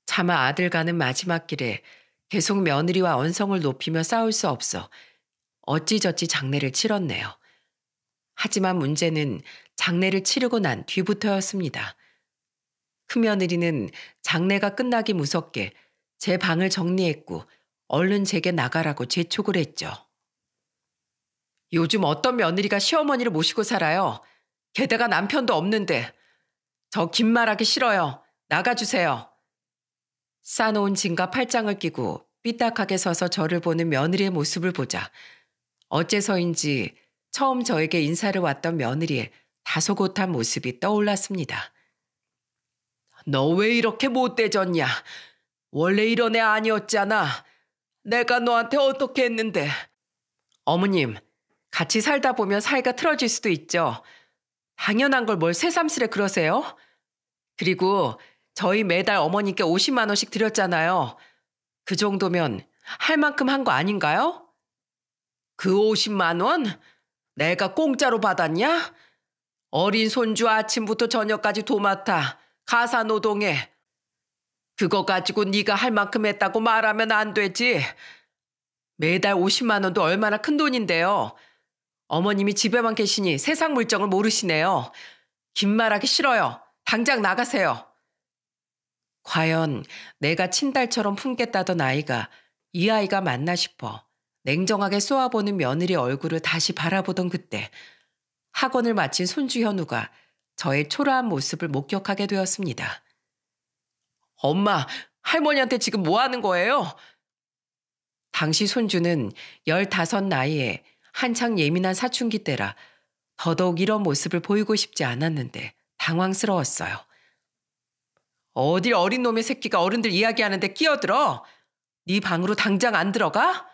S1: 차마 아들 가는 마지막 길에 계속 며느리와 언성을 높이며 싸울 수 없어 어찌저찌 장례를 치렀네요. 하지만 문제는 장례를 치르고 난 뒤부터였습니다. 큰며느리는 장례가 끝나기 무섭게 제 방을 정리했고 얼른 제게 나가라고 재촉을 했죠. 요즘 어떤 며느리가 시어머니를 모시고 살아요. 게다가 남편도 없는데. 저 긴 말하기 싫어요. 나가주세요. 싸놓은 짐과 팔짱을 끼고 삐딱하게 서서 저를 보는 며느리의 모습을 보자 어째서인지 처음 저에게 인사를 왔던 며느리의 다소곳한 모습이 떠올랐습니다. 너 왜 이렇게 못돼졌냐? 원래 이런 애 아니었잖아. 내가 너한테 어떻게 했는데. 어머님, 같이 살다 보면 사이가 틀어질 수도 있죠. 당연한 걸 뭘 새삼스레 그러세요? 그리고 저희 매달 어머니께 50만 원씩 드렸잖아요. 그 정도면 할 만큼 한 거 아닌가요? 그 50만 원? 내가 공짜로 받았냐? 어린 손주 아침부터 저녁까지 도맡아 가사 노동해. 그거 가지고 네가 할 만큼 했다고 말하면 안 되지. 매달 50만 원도 얼마나 큰 돈인데요. 어머님이 집에만 계시니 세상 물정을 모르시네요. 긴 말하기 싫어요. 당장 나가세요. 과연 내가 친달처럼 품겠다던 아이가 이 아이가 맞나 싶어 냉정하게 쏘아보는 며느리 얼굴을 다시 바라보던 그때 학원을 마친 손주 현우가 저의 초라한 모습을 목격하게 되었습니다. 엄마, 할머니한테 지금 뭐 하는 거예요? 당시 손주는 15 나이에 한창 예민한 사춘기 때라 더더욱 이런 모습을 보이고 싶지 않았는데 당황스러웠어요. 어딜 어린 놈의 새끼가 어른들 이야기하는데 끼어들어? 네 방으로 당장 안 들어가?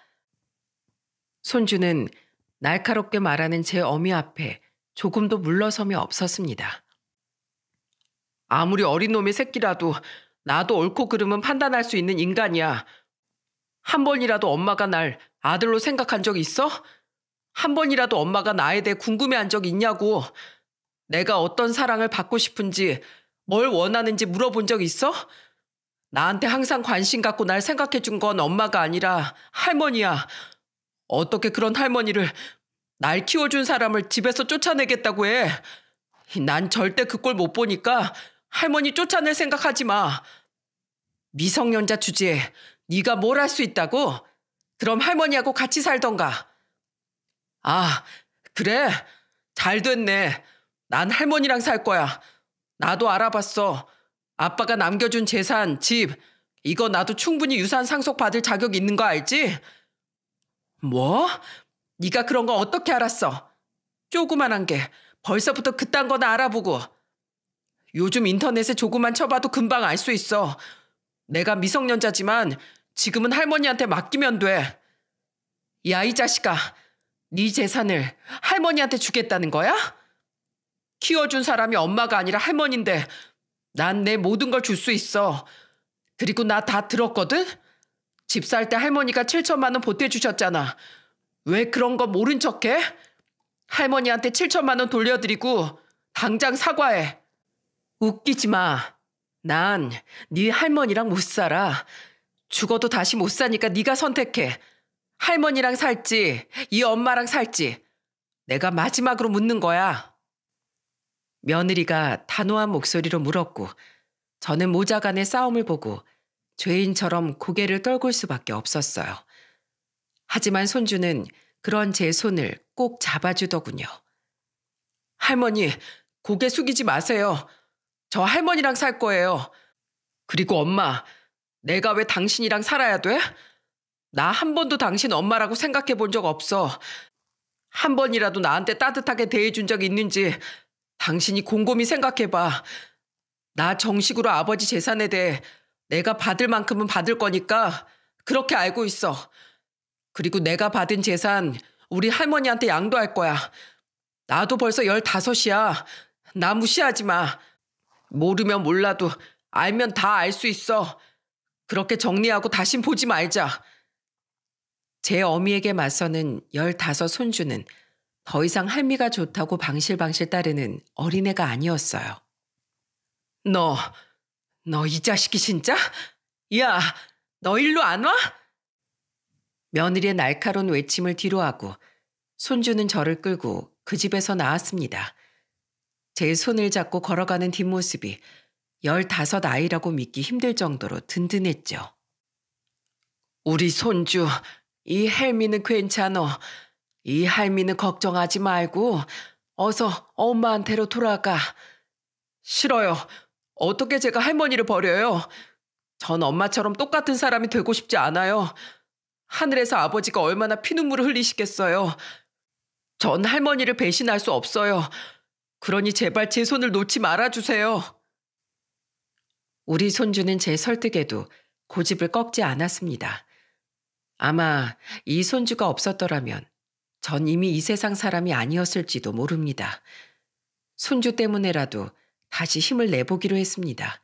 S1: 손주는 날카롭게 말하는 제 어미 앞에 조금도 물러섬이 없었습니다. 아무리 어린 놈의 새끼라도 나도 옳고 그름은 판단할 수 있는 인간이야. 한 번이라도 엄마가 날 아들로 생각한 적 있어? 한 번이라도 엄마가 나에 대해 궁금해한 적 있냐고. 내가 어떤 사랑을 받고 싶은지 뭘 원하는지 물어본 적 있어? 나한테 항상 관심 갖고 날 생각해 준 건 엄마가 아니라 할머니야. 어떻게 그런 할머니를 날 키워준 사람을 집에서 쫓아내겠다고 해. 난 절대 그 꼴 못 보니까 할머니 쫓아낼 생각하지 마. 미성년자 주제에 네가 뭘 할 수 있다고? 그럼 할머니하고 같이 살던가. 아, 그래? 잘 됐네. 난 할머니랑 살 거야. 나도 알아봤어. 아빠가 남겨준 재산, 집, 이거 나도 충분히 유산 상속 받을 자격 있는 거 알지? 뭐? 네가 그런 거 어떻게 알았어? 조그만한 게 벌써부터 그딴 거나 알아보고. 요즘 인터넷에 조금만 쳐봐도 금방 알 수 있어. 내가 미성년자지만 지금은 할머니한테 맡기면 돼. 야, 이 자식아. 네 재산을 할머니한테 주겠다는 거야? 키워준 사람이 엄마가 아니라 할머니인데 난 내 모든 걸 줄 수 있어. 그리고 나 다 들었거든? 집 살 때 할머니가 7천만 원 보태주셨잖아. 왜 그런 거 모른 척해? 할머니한테 7천만 원 돌려드리고 당장 사과해. 웃기지 마. 난 네 할머니랑 못 살아. 죽어도 다시 못 사니까 네가 선택해. 할머니랑 살지, 이 엄마랑 살지. 내가 마지막으로 묻는 거야. 며느리가 단호한 목소리로 물었고 저는 모자 간의 싸움을 보고 죄인처럼 고개를 떨굴 수밖에 없었어요. 하지만 손주는 그런 제 손을 꼭 잡아주더군요. 할머니, 고개 숙이지 마세요. 저 할머니랑 살 거예요. 그리고 엄마, 내가 왜 당신이랑 살아야 돼? 나 한 번도 당신 엄마라고 생각해 본 적 없어. 한 번이라도 나한테 따뜻하게 대해준 적 있는지 당신이 곰곰이 생각해봐. 나 정식으로 아버지 재산에 대해 내가 받을 만큼은 받을 거니까 그렇게 알고 있어. 그리고 내가 받은 재산 우리 할머니한테 양도할 거야. 나도 벌써 15이야. 나 무시하지 마. 모르면 몰라도 알면 다 알 수 있어. 그렇게 정리하고 다신 보지 말자. 제 어미에게 맞서는 15 손주는 더 이상 할미가 좋다고 방실방실 따르는 어린애가 아니었어요. 너 이 자식이 진짜? 야, 너 일로 안 와? 며느리의 날카로운 외침을 뒤로하고 손주는 저를 끌고 그 집에서 나왔습니다. 제 손을 잡고 걸어가는 뒷모습이 15 아이라고 믿기 힘들 정도로 든든했죠. 우리 손주, 이 헬미는 괜찮어. 이 할미는 걱정하지 말고 어서 엄마한테로 돌아가. 싫어요. 어떻게 제가 할머니를 버려요? 전 엄마처럼 똑같은 사람이 되고 싶지 않아요. 하늘에서 아버지가 얼마나 피눈물을 흘리시겠어요. 전 할머니를 배신할 수 없어요. 그러니 제발 제 손을 놓지 말아주세요. 우리 손주는 제 설득에도 고집을 꺾지 않았습니다. 아마 이 손주가 없었더라면 전 이미 이 세상 사람이 아니었을지도 모릅니다. 손주 때문에라도 다시 힘을 내보기로 했습니다.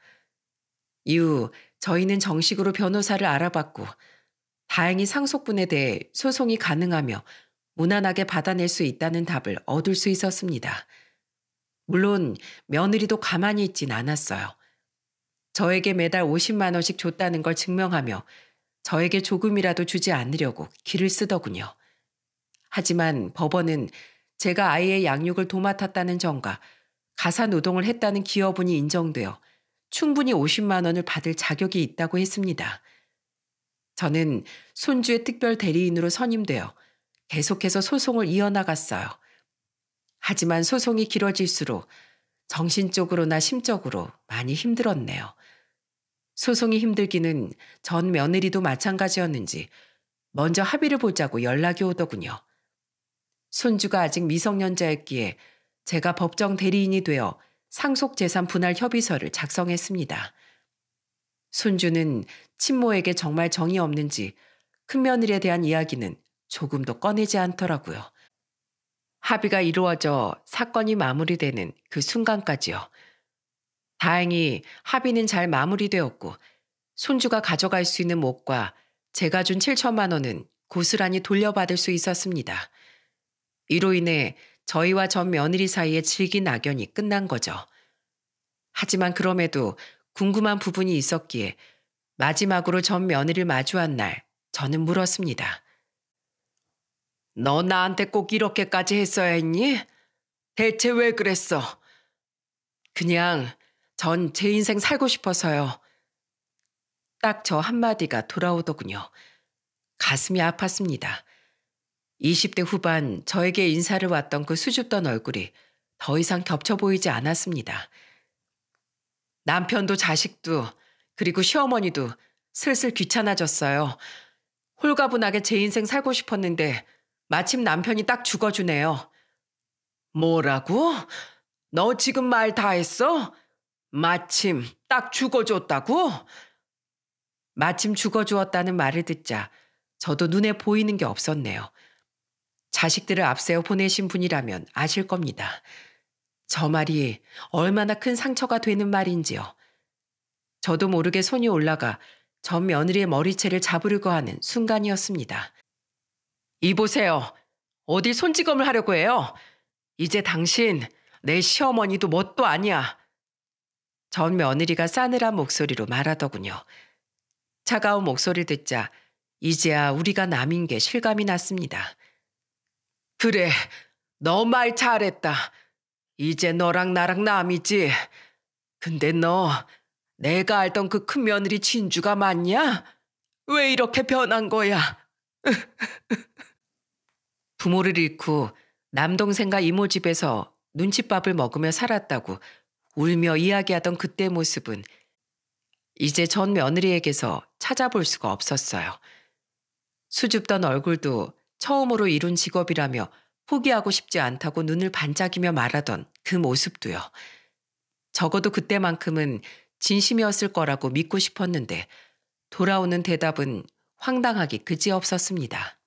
S1: 이후 저희는 정식으로 변호사를 알아봤고 다행히 상속분에 대해 소송이 가능하며 무난하게 받아낼 수 있다는 답을 얻을 수 있었습니다. 물론 며느리도 가만히 있진 않았어요. 저에게 매달 50만 원씩 줬다는 걸 증명하며 저에게 조금이라도 주지 않으려고 기를 쓰더군요. 하지만 법원은 제가 아이의 양육을 도맡았다는 점과 가사노동을 했다는 기여분이 인정되어 충분히 50만 원을 받을 자격이 있다고 했습니다. 저는 손주의 특별 대리인으로 선임되어 계속해서 소송을 이어나갔어요. 하지만 소송이 길어질수록 정신적으로나 심적으로 많이 힘들었네요. 소송이 힘들기는 전 며느리도 마찬가지였는지 먼저 합의를 보자고 연락이 오더군요. 손주가 아직 미성년자였기에 제가 법정 대리인이 되어 상속재산 분할 협의서를 작성했습니다. 손주는 친모에게 정말 정이 없는지 큰며느리에 대한 이야기는 조금도 꺼내지 않더라고요. 합의가 이루어져 사건이 마무리되는 그 순간까지요. 다행히 합의는 잘 마무리되었고 손주가 가져갈 수 있는 몫과 제가 준 7천만 원은 고스란히 돌려받을 수 있었습니다. 이로 인해 저희와 전 며느리 사이의 질긴 악연이 끝난 거죠. 하지만 그럼에도 궁금한 부분이 있었기에 마지막으로 전 며느리를 마주한 날 저는 물었습니다. 너 나한테 꼭 이렇게까지 했어야 했니? 대체 왜 그랬어? 그냥 전 제 인생 살고 싶어서요. 딱 저 한마디가 돌아오더군요. 가슴이 아팠습니다. 20대 후반 저에게 인사를 왔던 그 수줍던 얼굴이 더 이상 겹쳐 보이지 않았습니다. 남편도 자식도 그리고 시어머니도 슬슬 귀찮아졌어요. 홀가분하게 제 인생 살고 싶었는데 마침 남편이 딱 죽어주네요. 뭐라고? 너 지금 말 다 했어? 마침 딱 죽어줬다고? 마침 죽어주었다는 말을 듣자 저도 눈에 보이는 게 없었네요. 자식들을 앞세워 보내신 분이라면 아실 겁니다. 저 말이 얼마나 큰 상처가 되는 말인지요. 저도 모르게 손이 올라가 전 며느리의 머리채를 잡으려고 하는 순간이었습니다. 이보세요. 어딜 손찌검을 하려고 해요? 이제 당신 내 시어머니도 뭣도 아니야. 전 며느리가 싸늘한 목소리로 말하더군요. 차가운 목소리를 듣자 이제야 우리가 남인 게 실감이 났습니다. 그래, 너 말 잘했다. 이제 너랑 나랑 남이지. 근데 너 내가 알던 그 큰 며느리 진주가 맞냐? 왜 이렇게 변한 거야? 부모를 잃고 남동생과 이모 집에서 눈칫밥을 먹으며 살았다고 울며 이야기하던 그때 모습은 이제 전 며느리에게서 찾아볼 수가 없었어요. 수줍던 얼굴도 처음으로 이룬 직업이라며 포기하고 싶지 않다고 눈을 반짝이며 말하던 그 모습도요. 적어도 그때만큼은 진심이었을 거라고 믿고 싶었는데 돌아오는 대답은 황당하기 그지없었습니다.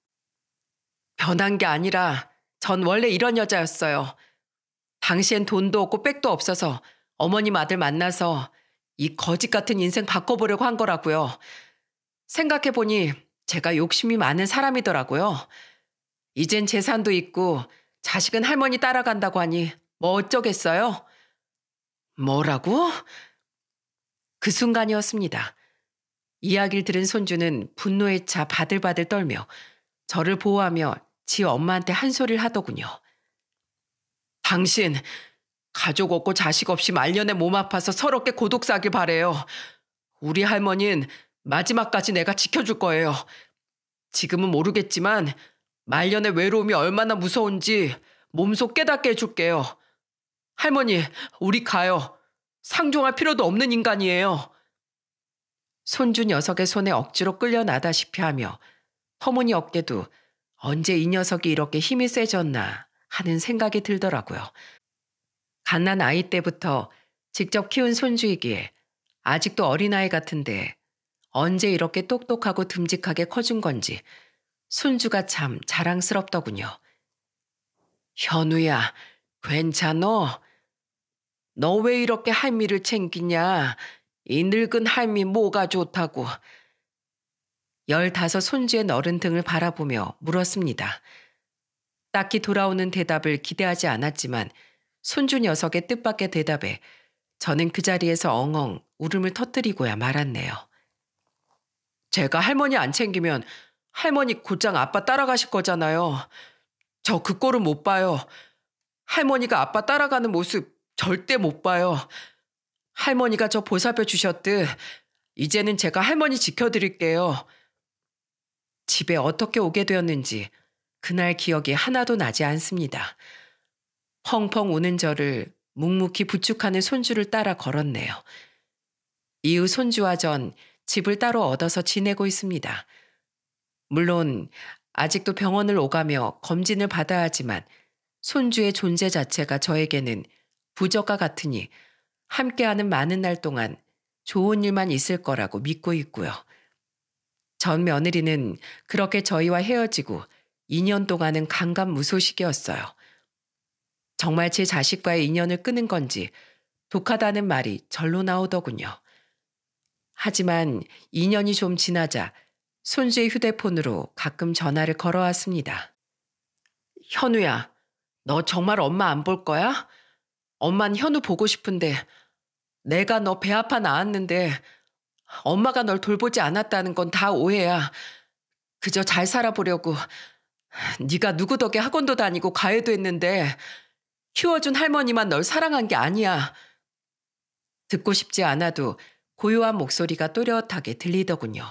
S1: 변한 게 아니라 전 원래 이런 여자였어요. 당시엔 돈도 없고 백도 없어서 어머님 아들 만나서 이 거지 같은 인생 바꿔보려고 한 거라고요. 생각해보니 제가 욕심이 많은 사람이더라고요. 이젠 재산도 있고 자식은 할머니 따라간다고 하니 뭐 어쩌겠어요? 뭐라고? 그 순간이었습니다. 이야기를 들은 손주는 분노에 차 바들바들 떨며 저를 보호하며 지 엄마한테 한 소리를 하더군요. 당신 가족 없고 자식 없이 말년에 몸 아파서 서럽게 고독 사길 바래요. 우리 할머니는 마지막까지 내가 지켜줄 거예요. 지금은 모르겠지만 말년의 외로움이 얼마나 무서운지 몸소 깨닫게 해줄게요. 할머니, 우리 가요. 상종할 필요도 없는 인간이에요. 손주 녀석의 손에 억지로 끌려나다시피 하며 터무니없게도 언제 이 녀석이 이렇게 힘이 세졌나 하는 생각이 들더라고요. 갓난 아이 때부터 직접 키운 손주이기에 아직도 어린아이 같은데 언제 이렇게 똑똑하고 듬직하게 커준 건지 손주가 참 자랑스럽더군요. 현우야, 괜찮어? 너 왜 이렇게 할미를 챙기냐? 이 늙은 할미 뭐가 좋다고. 15 손주의 너른 등을 바라보며 물었습니다. 딱히 돌아오는 대답을 기대하지 않았지만 손주 녀석의 뜻밖의 대답에 저는 그 자리에서 엉엉 울음을 터뜨리고야 말았네요. 제가 할머니 안 챙기면 할머니 곧장 아빠 따라가실 거잖아요. 저 그 꼴은 못 봐요. 할머니가 아빠 따라가는 모습 절대 못 봐요. 할머니가 저 보살펴 주셨듯 이제는 제가 할머니 지켜드릴게요. 집에 어떻게 오게 되었는지 그날 기억이 하나도 나지 않습니다. 펑펑 우는 저를 묵묵히 부축하는 손주를 따라 걸었네요. 이후 손주와 전 집을 따로 얻어서 지내고 있습니다. 물론 아직도 병원을 오가며 검진을 받아야 하지만 손주의 존재 자체가 저에게는 부적과 같으니 함께하는 많은 날 동안 좋은 일만 있을 거라고 믿고 있고요. 전 며느리는 그렇게 저희와 헤어지고 2년 동안은 강감무소식이었어요. 정말 제 자식과의 인연을 끊은 건지 독하다는 말이 절로 나오더군요. 하지만 2년이 좀 지나자 손주의 휴대폰으로 가끔 전화를 걸어왔습니다. 현우야, 너 정말 엄마 안 볼 거야? 엄만 현우 보고 싶은데 내가 너 배 아파 낳았는데 엄마가 널 돌보지 않았다는 건 다 오해야. 그저 잘 살아보려고 네가 누구 덕에 학원도 다니고 과외도 했는데 키워준 할머니만 널 사랑한 게 아니야. 듣고 싶지 않아도 고요한 목소리가 또렷하게 들리더군요.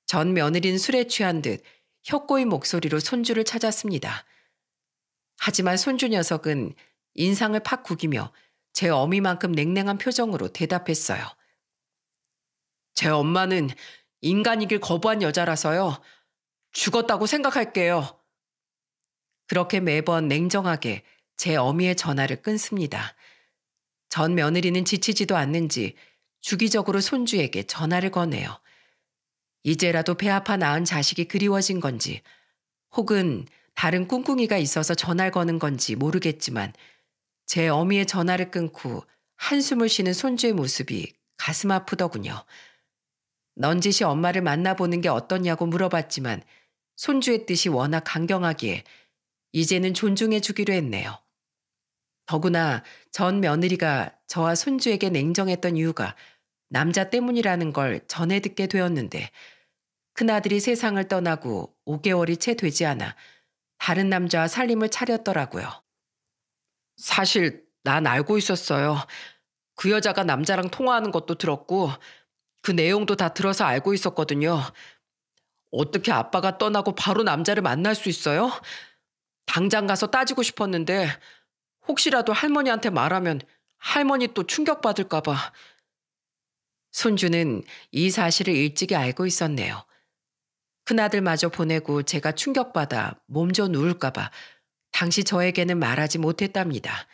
S1: 전 며느린 술에 취한 듯 혀꼬인 목소리로 손주를 찾았습니다. 하지만 손주 녀석은 인상을 팍 구기며 제 어미만큼 냉랭한 표정으로 대답했어요. 제 엄마는 인간이길 거부한 여자라서요. 죽었다고 생각할게요. 그렇게 매번 냉정하게 제 어미의 전화를 끊습니다. 전 며느리는 지치지도 않는지 주기적으로 손주에게 전화를 거네요. 이제라도 배 아파 낳은 자식이 그리워진 건지 혹은 다른 꿍꿍이가 있어서 전화를 거는 건지 모르겠지만 제 어미의 전화를 끊고 한숨을 쉬는 손주의 모습이 가슴 아프더군요. 넌지시 엄마를 만나보는 게 어떠냐고 물어봤지만 손주의 뜻이 워낙 강경하기에 이제는 존중해 주기로 했네요. 더구나 전 며느리가 저와 손주에게 냉정했던 이유가 남자 때문이라는 걸 전해 듣게 되었는데 큰아들이 세상을 떠나고 5개월이 채 되지 않아 다른 남자와 살림을 차렸더라고요. 사실 난 알고 있었어요. 그 여자가 남자랑 통화하는 것도 들었고 그 내용도 다 들어서 알고 있었거든요. 어떻게 아빠가 떠나고 바로 남자를 만날 수 있어요? 당장 가서 따지고 싶었는데 혹시라도 할머니한테 말하면 할머니 또 충격받을까 봐. 손주는 이 사실을 일찍이 알고 있었네요. 큰아들마저 보내고 제가 충격받아 몸져 누울까 봐 당시 저에게는 말하지 못했답니다.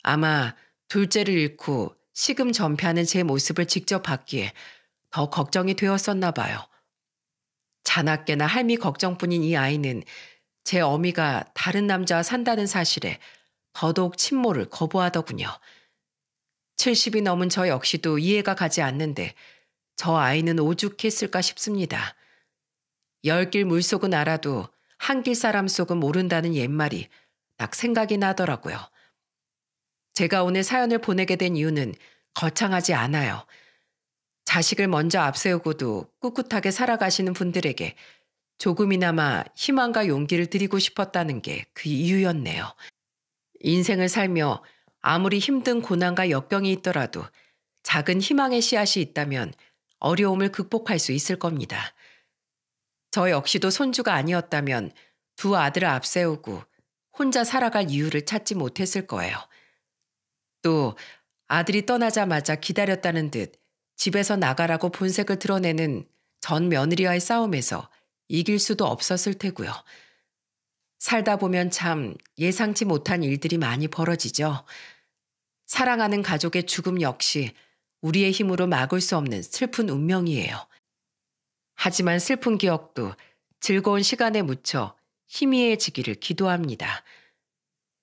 S1: 아마 둘째를 잃고 식음 전폐하는 제 모습을 직접 봤기에 더 걱정이 되었었나 봐요. 자나깨나 할미 걱정뿐인 이 아이는 제 어미가 다른 남자와 산다는 사실에 더더욱 친모를 거부하더군요. 70이 넘은 저 역시도 이해가 가지 않는데 저 아이는 오죽했을까 싶습니다. 열 길 물속은 알아도 한 길 사람 속은 모른다는 옛말이 딱 생각이 나더라고요. 제가 오늘 사연을 보내게 된 이유는 거창하지 않아요. 자식을 먼저 앞세우고도 꿋꿋하게 살아가시는 분들에게 조금이나마 희망과 용기를 드리고 싶었다는 게 그 이유였네요. 인생을 살며 아무리 힘든 고난과 역경이 있더라도 작은 희망의 씨앗이 있다면 어려움을 극복할 수 있을 겁니다. 저 역시도 손주가 아니었다면 두 아들을 앞세우고 혼자 살아갈 이유를 찾지 못했을 거예요. 또 아들이 떠나자마자 기다렸다는 듯 집에서 나가라고 본색을 드러내는 전 며느리와의 싸움에서 이길 수도 없었을 테고요. 살다 보면 참 예상치 못한 일들이 많이 벌어지죠. 사랑하는 가족의 죽음 역시 우리의 힘으로 막을 수 없는 슬픈 운명이에요. 하지만 슬픈 기억도 즐거운 시간에 묻혀 희미해지기를 기도합니다.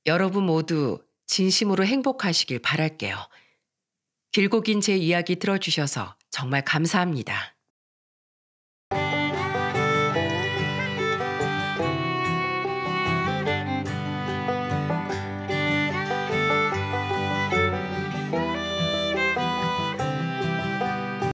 S1: 여러분 모두 진심으로 행복하시길 바랄게요. 길고 긴 제 이야기 들어주셔서 정말 감사합니다.